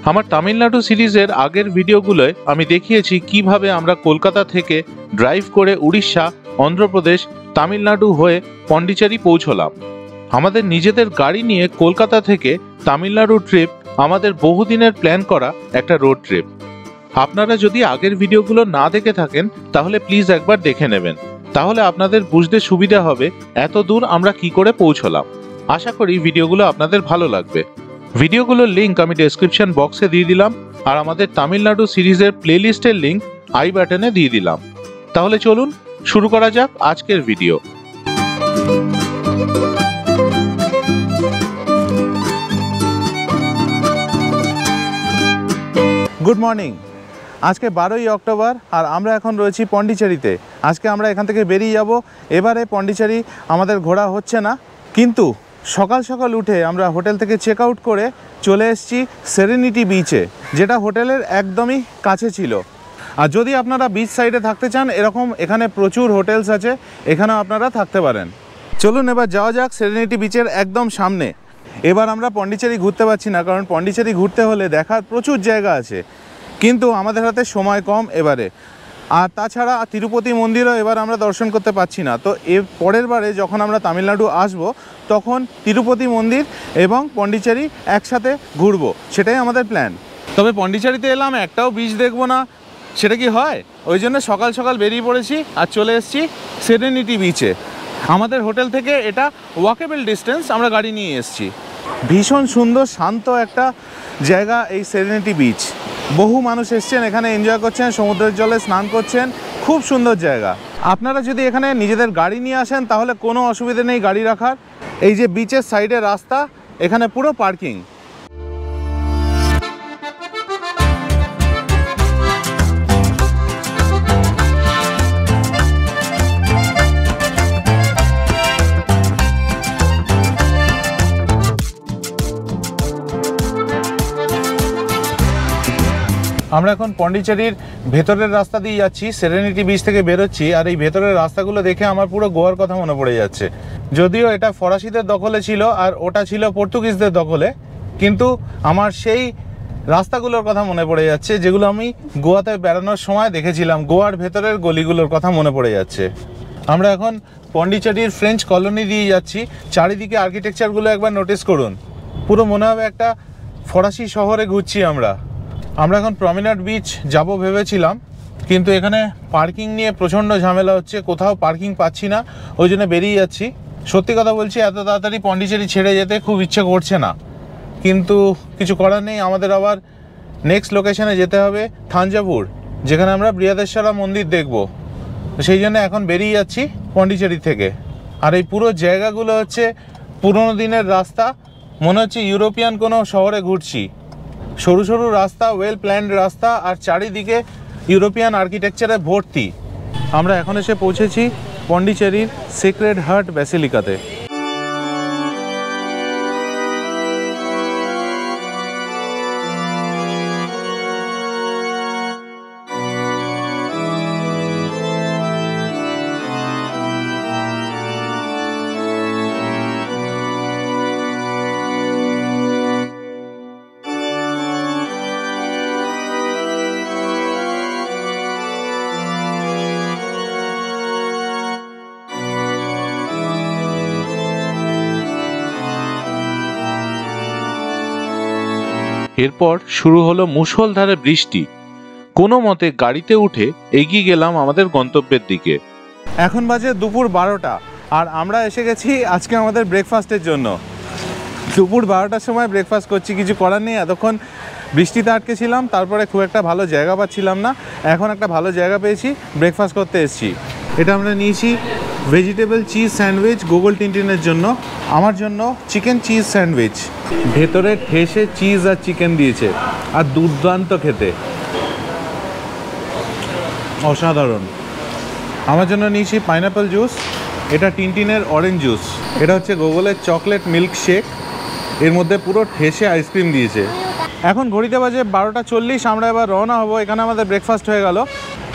আমার তামিলনাড়ু সিরিজের আগের ভিডিওগুলোয় আমি দেখিয়েছি কিভাবে আমরা কলকাতা থেকে ড্রাইভ করে উড়িষ্যা, অন্ধ্রপ্রদেশ, তামিলনাড়ু হয়ে পন্ডিচেরি পৌঁছলাম। আমাদের নিজেদের গাড়ি নিয়ে কলকাতা থেকে তামিলনাড়ু ট্রিপ আমাদের বহুদিনের প্ল্যান করা একটা রোড ট্রিপ। আপনারা যদি আগের ভিডিওগুলো না দেখে থাকেন তাহলে প্লিজ একবার দেখে নেবেন, তাহলে আপনাদের বুঝতে সুবিধা হবে এত দূর আমরা কি করে পৌঁছলাম। আশা করি ভিডিওগুলো আপনাদের ভালো লাগবে। ভিডিওগুলোর লিঙ্ক আমি ডেসক্রিপশন বক্সে দিয়ে দিলাম, আর আমাদের তামিলনাড়ু সিরিজের প্লেলিস্টের লিঙ্ক আই বাটনে দিয়ে দিলাম। তাহলে চলুন শুরু করা যাক আজকের ভিডিও। Good morning. আজকে 12ই অক্টোবর আর আমরা এখন রয়েছি পন্ডিচেরিতে। আজকে আমরা এখান থেকে বেরিয়ে যাব। এবারে পন্ডিচেরি আমাদের ঘোরা হচ্ছে না, কিন্তু সকাল সকাল উঠে আমরা হোটেল থেকে চেক আউট করে চলে এসেছি সেরেনিটি বিচে, যেটা হোটেলের একদমই কাছে ছিল। আর যদি আপনারা বিচ সাইডে থাকতে চান, এরকম এখানে প্রচুর হোটেলস আছে, এখানেও আপনারা থাকতে পারেন। চলুন এবার যাওয়া যাক সেরেনিটি বিচের একদম সামনে। এবার আমরা পন্ডিচেরি ঘুরতে পারছি না, কারণ পন্ডিচেরি ঘুরতে হলে দেখার প্রচুর জায়গা আছে, কিন্তু আমাদের হাতে সময় কম এবারে। আর তাছাড়া তিরুপতি মন্দিরও এবার আমরা দর্শন করতে পারছি না। তো এর পরের বারে যখন আমরা তামিলনাড়ু আসব, তখন তিরুপতি মন্দির এবং পন্ডিচেরি একসাথে ঘুরবো, সেটাই আমাদের প্ল্যান। তবে পন্ডিচেরিতে এলাম, একটাও বিচ দেখবো না, সেটা কি হয়? ওই জন্য সকাল সকাল বেরিয়ে পড়েছি আর চলে এসেছি সেরেনিটি বিচে। আমাদের হোটেল থেকে এটা ওয়াকেবল ডিস্টেন্স, আমরা গাড়ি নিয়ে এসেছি। ভীষণ সুন্দর শান্ত একটা জায়গা এই সেরেনিটি বিচ। বহু মানুষ এসছেন এখানে, এনজয় করছেন, সমুদ্রের জলে স্নান করছেন, খুব সুন্দর জায়গা। আপনারা যদি এখানে নিজেদের গাড়ি নিয়ে আসেন তাহলে কোনো অসুবিধা নেই গাড়ি রাখার। এই যে বিচের সাইডে রাস্তা, এখানে পুরো পার্কিং। আমরা এখন পন্ডিচেরির ভেতরের রাস্তা দিয়ে যাচ্ছি, সেরেনিটি বিচ থেকে বেরোচ্ছি। আর এই ভেতরের রাস্তাগুলো দেখে আমার পুরো গোয়ার কথা মনে পড়ে যাচ্ছে। যদিও এটা ফরাসিদের দখলে ছিল আর ওটা ছিল পর্তুগিজদের দখলে, কিন্তু আমার সেই রাস্তাগুলোর কথা মনে পড়ে যাচ্ছে যেগুলো আমি গোয়াতে বেড়ানোর সময় দেখেছিলাম। গোয়ার ভেতরের গলিগুলোর কথা মনে পড়ে যাচ্ছে। আমরা এখন পন্ডিচেরির ফ্রেঞ্চ কলোনি দিয়ে যাচ্ছি। চারিদিকে আর্কিটেকচারগুলো একবার নোটিস করুন, পুরো মনে হবে একটা ফরাসি শহরে ঘুরছি আমরা। আমরা এখন প্রমিনাড বিচ যাব ভেবেছিলাম, কিন্তু এখানে পার্কিং নিয়ে প্রচণ্ড ঝামেলা হচ্ছে, কোথাও পার্কিং পাচ্ছি না, ওই জন্য বেরিয়ে যাচ্ছি। সত্যি কথা বলছি, এত তাড়াতাড়ি পন্ডিচেরি ছেড়ে যেতে খুব ইচ্ছে করছে না, কিন্তু কিছু করার নেই। আমাদের আবার নেক্সট লোকেশনে যেতে হবে, থাঞ্জাভুর, যেখানে আমরা বৃহদেশ্বরা মন্দির দেখব। সেই জন্য এখন বেরিয়ে যাচ্ছি পন্ডিচেরি থেকে। আর এই পুরো জায়গাগুলো হচ্ছে পুরোনো দিনের রাস্তা, মনে হচ্ছে ইউরোপিয়ান কোনো শহরে ঘুরছি। সরু সরু রাস্তা, ওয়েল প্ল্যান্ড রাস্তা, আর চারিদিকে ইউরোপিয়ান আর্কিটেকচারে ভর্তি। আমরা এখন এসে পৌঁছেছি পন্ডিচেরির সেক্রেড হার্ট ব্যাসিলিকাতে। এরপর শুরু হলো মুষলধারে বৃষ্টি। কোনো মতে গাড়িতে উঠে এগিয়ে গেলাম আমাদের গন্তব্যের দিকে। এখন বাজে দুপুর 12টা, আর আমরা এসে গেছি আজকে আমাদের ব্রেকফাস্টের জন্য। দুপুর 12টার সময় ব্রেকফাস্ট করছি, কিছু করার নেই। এতক্ষণ বৃষ্টিতে আটকে ছিলাম, তারপরে খুব একটা ভালো জায়গা পাচ্ছিলাম না। এখন একটা ভালো জায়গা পেয়েছি, ব্রেকফাস্ট করতে এসেছি। এটা আমরা নিয়েছি ভেজিটেবল চিজ স্যান্ডউইচ গুগল টিনটিনের জন্য, আমার জন্য চিকেন চিজ স্যান্ডউইচ। ভেতরে ঠেসে চিজ আর চিকেন দিয়েছে, আর দুর্দান্ত খেতে, অসাধারণ। আমার জন্য নিয়েছি পাইনাপেল জুস, এটা টিনটিনের অরেঞ্জ জুস। এটা হচ্ছে গুগলের চকলেট মিল্ক শেক, এর মধ্যে পুরো ঠেসে আইসক্রিম দিয়েছে। এখন ঘড়িতে বাজে 12টা 40। আমরা এবার রওনা হব। এখানে আমাদের ব্রেকফাস্ট হয়ে গেল।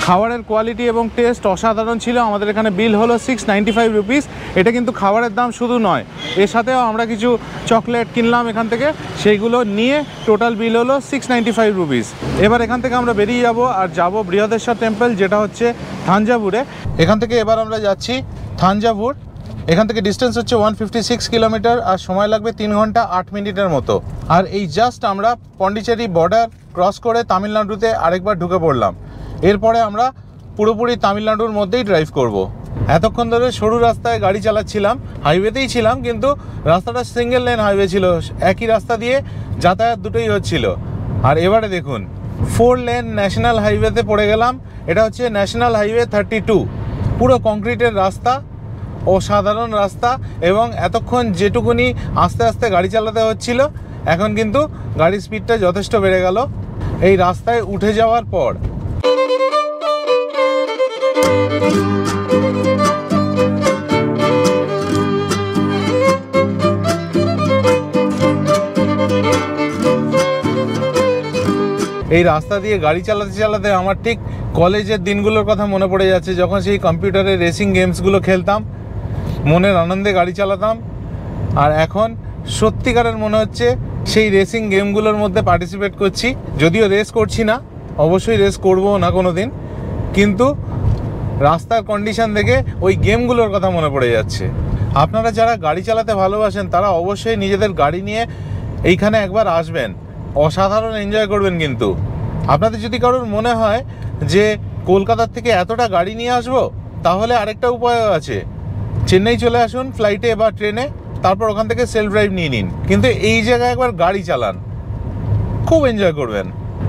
খাবারের কোয়ালিটি এবং টেস্ট অসাধারণ ছিল। আমাদের এখানে বিল হলো 695 রুপিস। এটা কিন্তু খাবারের দাম শুধু নয়, এর সাথেও আমরা কিছু চকলেট কিনলাম এখান থেকে, সেইগুলো নিয়ে টোটাল বিল হলো 695 রুপিস। এবার এখান থেকে আমরা বেরিয়ে যাব আর যাব বৃহদেশ্বর টেম্পল, যেটা হচ্ছে থাঞ্জাভুরে। এখান থেকে এবার আমরা যাচ্ছি থাঞ্জাভুর। এখান থেকে ডিস্টেন্স হচ্ছে 156 কিলোমিটার আর সময় লাগবে 3 ঘন্টা 8 মিনিটের মতো। আর এই জাস্ট আমরা পন্ডিচেরি বর্ডার ক্রস করে তামিলনাড়ুতে আরেকবার ঢুকে পড়লাম। এরপরে আমরা পুরোপুরি তামিলনাড়ুর মধ্যেই ড্রাইভ করব। এতক্ষণ ধরে সরু রাস্তায় গাড়ি চালাচ্ছিলাম, হাইওয়েতেই ছিলাম, কিন্তু রাস্তাটা সিঙ্গেল লেন হাইওয়ে ছিল, একই রাস্তা দিয়ে যাতায়াত দুটোই হচ্ছিল। আর এবারে দেখুন 4 লেন ন্যাশনাল হাইওয়েতে পড়ে গেলাম। এটা হচ্ছে ন্যাশনাল হাইওয়ে 32, পুরো কংক্রিটের রাস্তা, অসাধারণ রাস্তা। এবং এতক্ষণ যেটুকুনি আস্তে আস্তে গাড়ি চালাতে হচ্ছিল, এখন কিন্তু গাড়ির স্পিডটা যথেষ্ট বেড়ে গেল এই রাস্তায় উঠে যাওয়ার পর। এই রাস্তা দিয়ে গাড়ি চালাতে চালাতে আমার ঠিক কলেজের দিনগুলোর কথা মনে পড়ে যাচ্ছে, যখন সেই কম্পিউটারে রেসিং গেমসগুলো খেলতাম, মনের আনন্দে গাড়ি চালাতাম। আর এখন সত্যিকারের মনে হচ্ছে সেই রেসিং গেমগুলোর মধ্যে পার্টিসিপেট করছি। যদিও রেস করছি না, অবশ্যই রেস করবো না কোনো দিন, কিন্তু রাস্তার কন্ডিশন দেখে ওই গেমগুলোর কথা মনে পড়ে যাচ্ছে। আপনারা যারা গাড়ি চালাতে ভালোবাসেন তারা অবশ্যই নিজেদের গাড়ি নিয়ে এইখানে একবার আসবেন, অসাধারণ এনজয় করবেন। কিন্তু আপনাদের যদি কারোর মনে হয় যে কলকাতার থেকে এতটা গাড়ি নিয়ে আসবো, তাহলে আরেকটা উপায়ও আছে। চেন্নাই চলে আসুন ফ্লাইটে বা ট্রেনে, তারপর ওখান থেকে সেলফ ড্রাইভ নিয়ে নিন, কিন্তু এই জায়গায় একবার গাড়ি চালান, খুব এনজয় করবেন।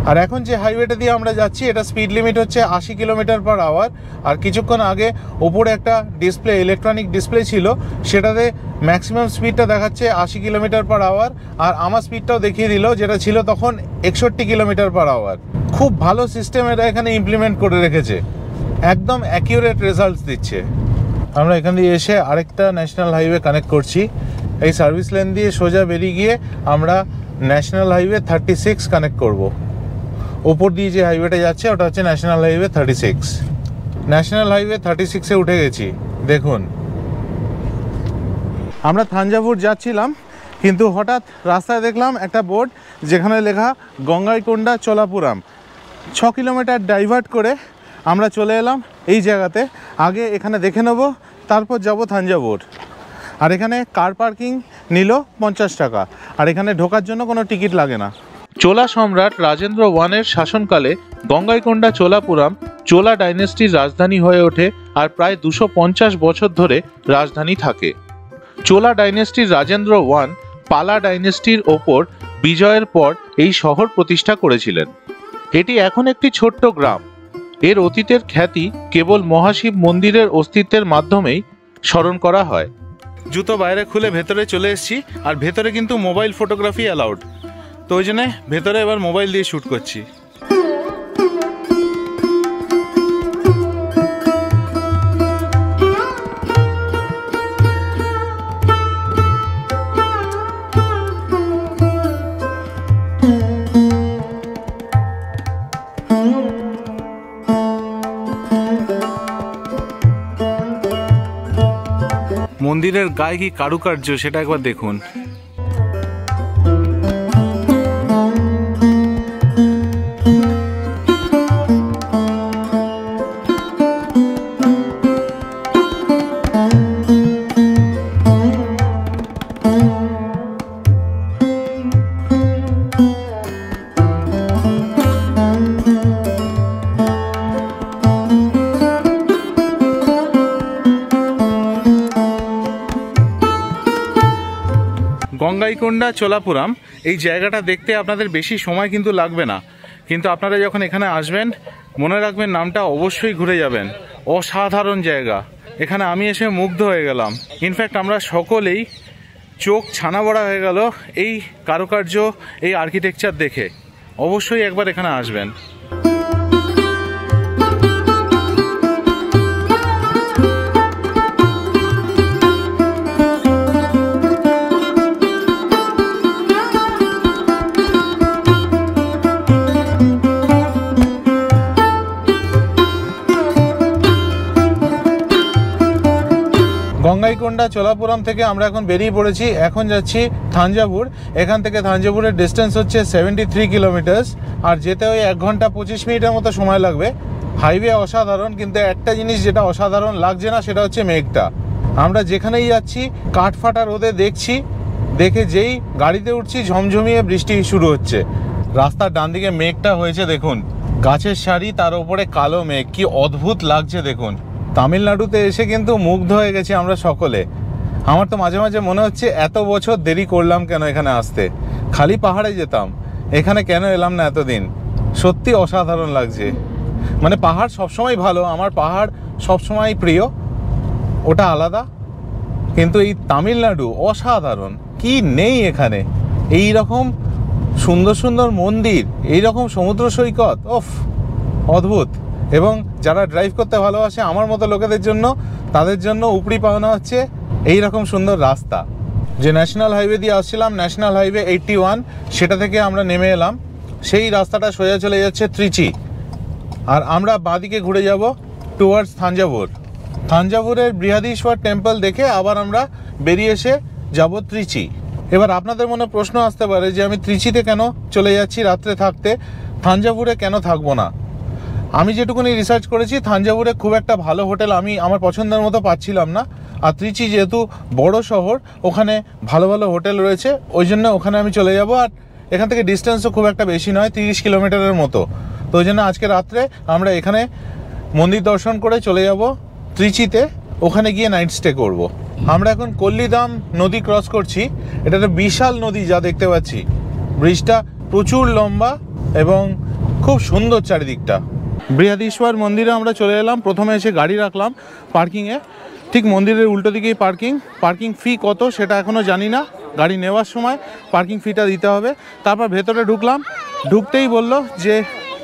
আর এখন যে হাইওয়েটা দিয়ে আমরা যাচ্ছি, এটা স্পিড লিমিট হচ্ছে 80 কিলোমিটার পার আওয়ার। আর কিছুক্ষণ আগে ওপরে একটা ডিসপ্লে, ইলেকট্রনিক ডিসপ্লে ছিল, সেটাতে ম্যাক্সিমাম স্পিডটা দেখাচ্ছে 80 কিলোমিটার পার আওয়ার। আর আমার স্পিডটাও দেখিয়ে দিল, যেটা ছিল তখন 61 কিলোমিটার পার আওয়ার। খুব ভালো সিস্টেম এটা এখানে ইমপ্লিমেন্ট করে রেখেছে, একদম অ্যাকিউরেট রেজাল্টস দিচ্ছে। আমরা এখান দিয়ে এসে আরেকটা ন্যাশনাল হাইওয়ে কানেক্ট করছি। এই সার্ভিস লেন দিয়ে সোজা বেরিয়ে গিয়ে আমরা ন্যাশনাল হাইওয়ে 36 কানেক্ট করব। ওপর দিয়ে যে হাইওয়েটা যাচ্ছে ওটা হচ্ছে ন্যাশনাল হাইওয়ে 36। ন্যাশনাল হাইওয়ে 36-এ উঠে গেছি। দেখুন, আমরা থাঞ্জাভুর যাচ্ছিলাম, কিন্তু হঠাৎ রাস্তায় দেখলাম একটা বোর্ড যেখানে লেখা গঙ্গাইকোন্ডা চোলাপুরম। 6 কিলোমিটার ডাইভার্ট করে আমরা চলে এলাম এই জায়গাতে। আগে এখানে দেখে নেব, তারপর যাব থাঞ্জাভুর। আর এখানে কার পার্কিং নিল 50 টাকা, আর এখানে ঢোকার জন্য কোনো টিকিট লাগে না। চোলা সম্রাট রাজেন্দ্র ওয়ানের শাসনকালে গঙ্গাইকোন্ডা চোলাপুরম চোলা ডাইনেস্টির রাজধানী হয়ে ওঠে আর প্রায় 250 বছর ধরে রাজধানী থাকে। চোলা ডাইনেস্টির রাজেন্দ্র ওয়ান পালা ডাইনেস্টির ওপর বিজয়ের পর এই শহর প্রতিষ্ঠা করেছিলেন। এটি এখন একটি ছোট্ট গ্রাম। এর অতীতের খ্যাতি কেবল মহাশিব মন্দিরের অস্তিত্বের মাধ্যমেই স্মরণ করা হয়। জুতো বাইরে খুলে ভেতরে চলে এসেছি, আর ভেতরে কিন্তু মোবাইল ফটোগ্রাফি অ্যালাউড, তো ওই জন্যে ভেতরে এবার মোবাইল দিয়ে শ্যুট করছি। মন্দিরের গায়ে কি কারুকার্য সেটা একবার দেখুন। গঙ্গাইকোন্ডা চোলাপুরম এই জায়গাটা দেখতে আপনাদের বেশি সময় কিন্তু লাগবে না, কিন্তু আপনারা যখন এখানে আসবেন মনে রাখবেন নামটা অবশ্যই ঘুরে যাবেন। অসাধারণ জায়গা, এখানে আমি এসে মুগ্ধ হয়ে গেলাম। ইনফ্যাক্ট আমরা সকলেই চোখ ছানা বড়া হয়ে গেল এই কারুকার্য, এই আর্কিটেকচার দেখে। অবশ্যই একবার এখানে আসবেন। গাইকোন্ডা চোলাপুরম থেকে আমরা এখন বেরিয়ে পড়েছি। এখন যাচ্ছি থাঞ্জাভুর। এখান থেকে থাঞ্জাভুরের ডিস্টেন্স হচ্ছে 73 কিলোমিটার্স, আর যেতে ওই 1 ঘন্টা 25 মিনিটের মতো সময় লাগবে। হাইওয়ে অসাধারণ, কিন্তু একটা জিনিস যেটা অসাধারণ লাগছে না সেটা হচ্ছে মেঘটা। আমরা যেখানেই যাচ্ছি কাঠফাটা রোদে দেখে যেই গাড়িতে উঠছি ঝমঝমিয়ে বৃষ্টি শুরু হচ্ছে। রাস্তার ডান দিকে মেঘটা হয়েছে দেখুন, গাছের সারি, তার উপরে কালো মেঘ, কি অদ্ভুত লাগছে দেখুন। তামিলনাড়ুতে এসে কিন্তু মুগ্ধ হয়ে গেছি আমরা সকলে। আমার তো মাঝে মাঝে মনে হচ্ছে এত বছর দেরি করলাম কেন এখানে আসতে, খালি পাহাড়ে যেতাম, এখানে কেন এলাম না এতদিন। সত্যি অসাধারণ লাগছে। মানে পাহাড় সবসময় ভালো, আমার পাহাড় সবসময় প্রিয়, ওটা আলাদা, কিন্তু এই তামিলনাড়ু অসাধারণ। কি নেই এখানে, এই রকম সুন্দর সুন্দর মন্দির, এই রকম সমুদ্র সৈকত, ওফ অদ্ভুত। এবং যারা ড্রাইভ করতে ভালোবাসে আমার মতো লোকেদের জন্য, তাদের জন্য উপরি পাওনা হচ্ছে এই রকম সুন্দর রাস্তা। যে ন্যাশনাল হাইওয়ে দিয়ে আসছিলাম, ন্যাশনাল হাইওয়ে 81, সেটা থেকে আমরা নেমে এলাম। সেই রাস্তাটা সোজা চলে যাচ্ছে ত্রিচি, আর আমরা বাঁদিকে ঘুরে যাব টুয়ার্ডস থাঞ্জাভুর। থাঞ্জাভুরের বৃহদীশ্বর টেম্পল দেখে আবার আমরা বেরিয়ে এসে যাব ত্রিচি। এবার আপনাদের মনে প্রশ্ন আসতে পারে যে আমি ত্রিচিতে কেন চলে যাচ্ছি রাত্রে থাকতে, থাঞ্জাভুরে কেন থাকবো না। আমি যেটুকুনি রিসার্চ করেছি, থাঞ্জাভুরে খুব একটা ভালো হোটেল আমি আমার পছন্দের মতো পাচ্ছিলাম না। আর ত্রিচি যেহেতু বড় শহর, ওখানে ভালো ভালো হোটেল রয়েছে, ওই জন্য ওখানে আমি চলে যাব। আর এখান থেকে ডিস্টেন্সও খুব একটা বেশি নয়, 30 কিলোমিটারের মতো। তো ওই জন্য আজকে রাত্রে আমরা এখানে মন্দির দর্শন করে চলে যাব ত্রিচিতে, ওখানে গিয়ে নাইট স্টে করব। আমরা এখন কল্লিদাম নদী ক্রস করছি। এটা একটা বিশাল নদী যা দেখতে পাচ্ছি। ব্রিজটা প্রচুর লম্বা এবং খুব সুন্দর চারিদিকটা। বৃহদীশ্বর মন্দিরে আমরা চলে এলাম। প্রথমে এসে গাড়ি রাখলাম পার্কিংয়ে, ঠিক মন্দিরের উল্টো দিকেই পার্কিং ফি কত সেটা এখনও জানি না, গাড়ি নেওয়ার সময় পার্কিং ফিটা দিতে হবে। তারপর ভেতরে ঢুকলাম, ঢুকতেই বলল যে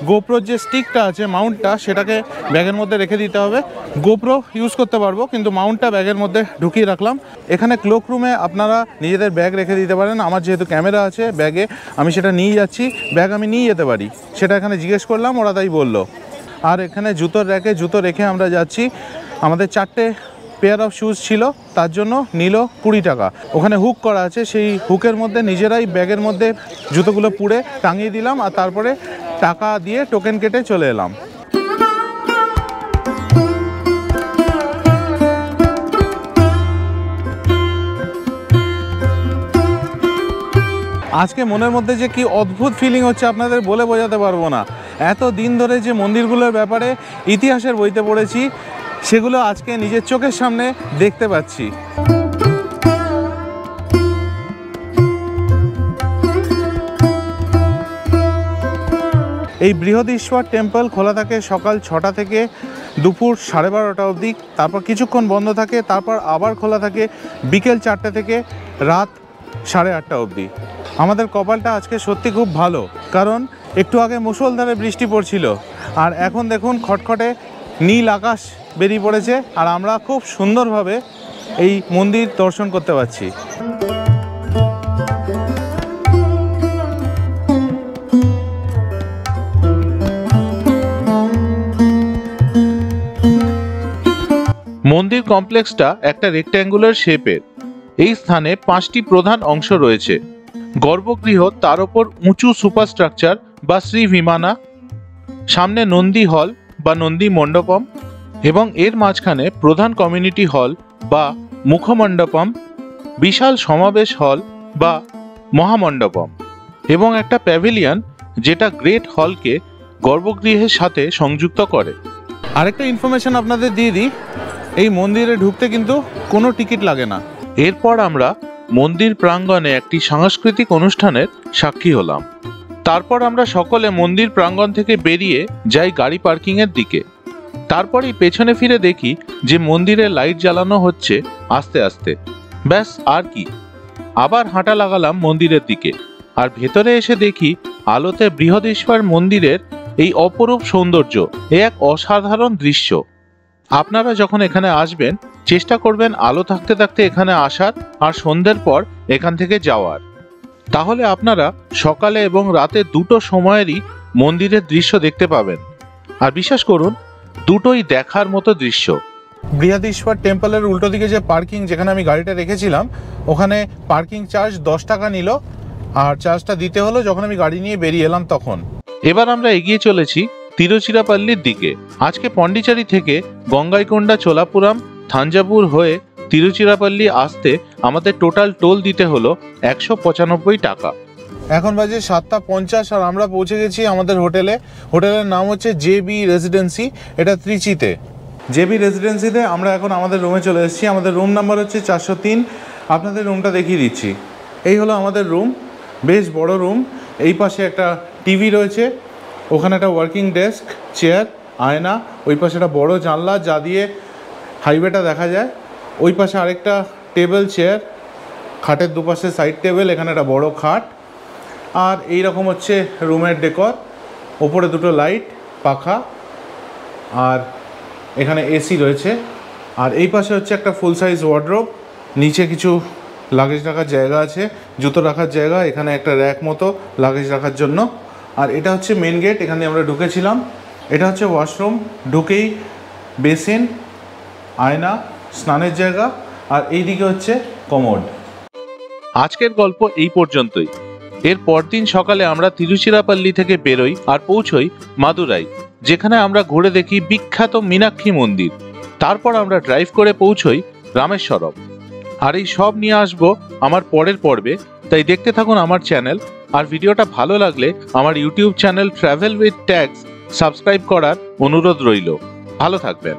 গোপ্রোর যে স্টিকটা আছে, মাউন্টটা, সেটাকে ব্যাগের মধ্যে রেখে দিতে হবে। গোপ্রো ইউজ করতে পারবো, কিন্তু মাউন্টটা ব্যাগের মধ্যে ঢুকিয়ে রাখলাম। এখানে ক্লোক রুমে আপনারা নিজেদের ব্যাগ রেখে দিতে পারেন। আমার যেহেতু ক্যামেরা আছে ব্যাগে, আমি সেটা নিয়ে যাচ্ছি, ব্যাগ আমি নিয়ে যেতে পারি, সেটা এখানে জিজ্ঞেস করলাম, ওরা তাই বললো। আর এখানে জুতোর র্যাকে জুতো রেখে আমরা যাচ্ছি। আমাদের 4টে পেয়ার অফ শুজ ছিল, তার জন্য নিল 20 টাকা। ওখানে হুক করা আছে, সেই হুকের মধ্যে নিজেরাই ব্যাগের মধ্যে জুতোগুলো পুরে টাঙিয়ে দিলাম, আর তারপরে টাকা দিয়ে টোকেন কেটে চলে এলাম। আজকে মনের মধ্যে যে কি অদ্ভুত ফিলিং হচ্ছে আপনাদের বলে বোঝাতে পারবো না। এত দিন ধরে যে মন্দিরগুলোর ব্যাপারে ইতিহাসের বইতে পড়েছি, সেগুলো আজকে নিজের চোখের সামনে দেখতে পাচ্ছি। এই বৃহদীশ্বর টেম্পল খোলা থাকে সকাল 6টা থেকে দুপুর 12:30 অবধি, তারপর কিছুক্ষণ বন্ধ থাকে, তারপর আবার খোলা থাকে বিকেল 4টে থেকে রাত 8:30 অবধি। আমাদের কপালটা আজকে সত্যি খুব ভালো, কারণ একটু আগে মুষলধারে বৃষ্টি পড়ছিল, আর এখন দেখুন খটখটে নীল আকাশ বেরিয়ে পড়েছে, আর আমরা খুব সুন্দরভাবে এই মন্দির দর্শন করতে পারছি। মন্দির কমপ্লেক্সটা একটা রেক্ট্যাঙ্গুলার শেপের। এই স্থানে 5টি প্রধান অংশ রয়েছে। গর্ভগৃহ, তার ওপর উঁচু সুপারস্ট্রাকচার বা শ্রী বিমানা, সামনে নন্দী হল বা নন্দী মণ্ডপম, এবং এর মাঝখানে প্রধান কমিউনিটি হল বা মুখমণ্ডপম, বিশাল সমাবেশ হল বা মহামণ্ডপম, এবং একটা প্যাভিলিয়ন যেটা গ্রেট হলকে গর্ভগৃহের সাথে সংযুক্ত করে। আরেকটা ইনফরমেশন আপনাদের দিয়ে দিই, এই মন্দিরে ঢুকতে কিন্তু কোনো টিকিট লাগে না। এরপর আমরা মন্দির প্রাঙ্গণে একটি সাংস্কৃতিক অনুষ্ঠানের সাক্ষী হলাম। তারপর আমরা সকলে মন্দির প্রাঙ্গণ থেকে বেরিয়ে যাই গাড়ি পার্কিংয়ের দিকে। তারপরেই পেছনে ফিরে দেখি যে মন্দিরে লাইট জ্বালানো হচ্ছে আস্তে আস্তে। ব্যাস, আর কি। আবার হাঁটা লাগালাম মন্দিরের দিকে, আর ভেতরে এসে দেখি আলোতে বৃহদীশ্বর মন্দিরের এই অপরূপ সৌন্দর্য। এ এক অসাধারণ দৃশ্য। আপনারা যখন এখানে আসবেন চেষ্টা করবেন আলো থাকতে থাকতে এখানে আসার, আর সন্ধ্যের পর এখান থেকে যাওয়ার। তাহলে আপনারা সকালে এবং রাতে দুটো সময়েরই মন্দিরের দৃশ্য দেখতে পাবেন। আর বিশ্বাস করুন, দুটোই দেখার মতো দৃশ্য। বৃহদীশ্বর টেম্পলের উল্টো দিকে যে পার্কিং, যেখানে আমি গাড়িটা রেখেছিলাম, ওখানে পার্কিং চার্জ 10 টাকা নিল, আর চার্জটা দিতে হলো যখন আমি গাড়ি নিয়ে বেরিয়ে এলাম তখন। এবার আমরা এগিয়ে চলেছি তিরুচিরাপল্লির দিকে। আজকে পন্ডিচেরি থেকে গঙ্গাইকোন্ডা, চোলাপুরম, থাঞ্জাভুর হয়ে তিরুচিরাপল্লি আসতে আমাদের টোটাল টোল দিতে হলো 195 টাকা। এখন বাজে 7:50 আর আমরা পৌঁছে গেছি আমাদের হোটেলে। হোটেলের নাম হচ্ছে জেবি রেসিডেন্সি, এটা ত্রিচিতে। জেবি রেসিডেন্সিতে আমরা এখন আমাদের রুমে চলে এসেছি। আমাদের রুম নাম্বার হচ্ছে 403। আপনাদের রুমটা দেখিয়ে দিচ্ছি। এই হলো আমাদের রুম, বেশ বড় রুম। এই পাশে একটা টিভি রয়েছে, ওখানে একটা ওয়ার্কিং ডেস্ক, চেয়ার, আয়না, ওই পাশে একটা বড় জানলা যা দিয়ে হাইওয়েটা দেখা যায়। ওই পাশে আরেকটা টেবিল, চেয়ার, খাটের দুপাশে সাইড টেবিল, এখানে একটা বড় খাট। আর এই রকম হচ্ছে রুমের ডেকর। ওপরে দুটো লাইট, পাখা, আর এখানে এসি রয়েছে। আর এই পাশে হচ্ছে একটা ফুল সাইজ ওয়ার্ডরোব, নিচে কিছু লাগেজ রাখার জায়গা আছে, জুতো রাখার জায়গা, এখানে একটা র্যাক মতো লাগেজ রাখার জন্য। আর এটা হচ্ছে মেন গেট, এখানে আমরা ঢুকেছিলাম। এটা হচ্ছে ওয়াশরুম, ঢুকেই বেসিন, আয়না, স্নানের জায়গা, আর এইদিকে হচ্ছে কমোড। আজকের গল্প এই পর্যন্তই। এর পরদিন সকালে আমরা তিরুচিরাপল্লি থেকে বেরোই আর পৌঁছই মাদুরাই, যেখানে আমরা ঘুরে দেখি বিখ্যাত মীনাক্ষী মন্দির। তারপর আমরা ড্রাইভ করে পৌঁছই রামেশ্বরম। আর এই সব নিয়ে আসবো আমার পরের পর্বে, তাই দেখতে থাকুন আমার চ্যানেল। আর ভিডিওটা ভালো লাগলে আমার YouTube channel travel with tags subscribe করার অনুরোধ রইল। ভালো থাকবেন।